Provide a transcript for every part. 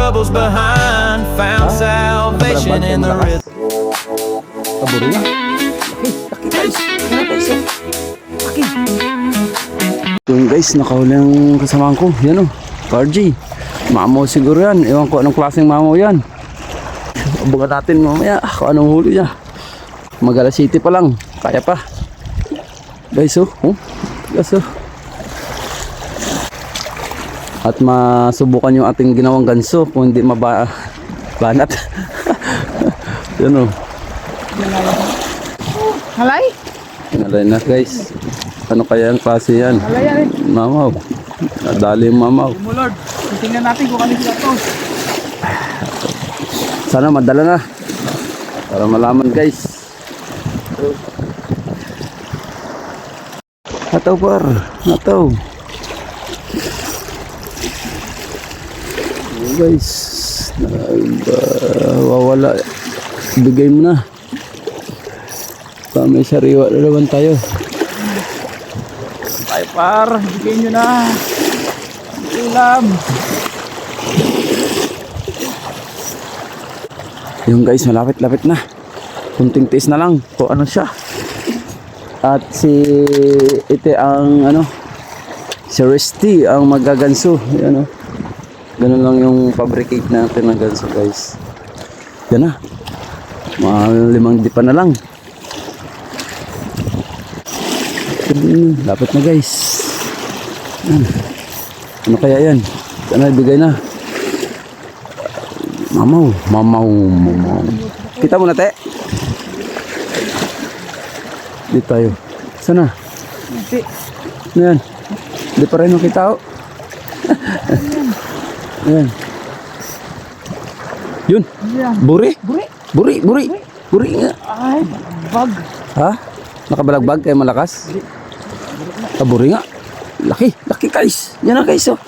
troubles behind. Found salvation in the rhythm. Kaburo na. Laki guys. Ano guys? Laki. Yung guys, nakahuli ang kasamahan ko. Yan o. RG. Mamaw siguro yan. Ewan ko anong klaseng mamaw yan. Abangan natin mamaya kung anong huli niya. Magala City pa lang. Kaya pa. Guys oh. Guys oh. At masubukan yung ating ginawang ganso kung hindi banat. Yan o. Halay? Halay na guys. Ano kaya ang klase yan? Halay yan eh. Mamaw. Nadali yung mamaw. Oh Lord, tingnan natin kung ano sila to. Sana madala na. Para malaman guys. Nataw par. Nataw. Guys. Wawala. Bigay mo na. May sariwa na naman tayo. Ay par, bigyan nyo na. Ulam. Yung guys, malapit-lapit na. Kunting tiis na lang kung ano siya. At si ite ang si Resty ang magaganso. Yan o. Ganun lang yung fabricate natin ng ganso guys. Yan na. Mga 5 dipa na lang. Dapat na guys. Ano kaya yan? Sana ibigay na. Mamaw. Kita mo na te. Dito tayo. Sana? Hindi. Yan. Hindi pa rin makita o. Yan. Yun. Buri. Buri nga. Ay, bag. Ha? Nakabalagbag kaya malakas? Buri nga. Laki guys. Yan na guys oh.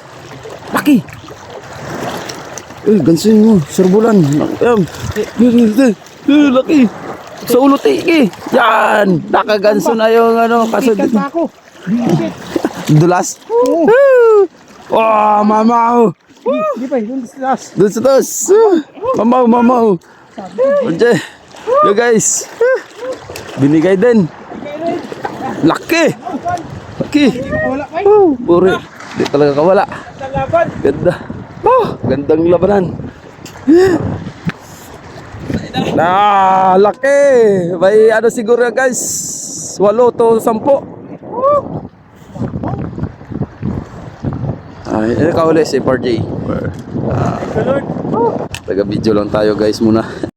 Laki. Gansun mo. Serbulan. Laki. Sa ulo tiki. Yan. Nakaganso na yung kaso. Ikan pa ako. Dulas. Oh, mamaw. Di pa, doon sa taas. Doon sa taas. Mamaw. Oje. Yo guys. Binigay din. Laki. Wala kay. Buri. Di talaga kawala. Laban. Ganda. Gandang labanan. Laki. May siguro guys. 8 to 10. Ay, kahuli si RJ. Taga video lang tayo guys muna.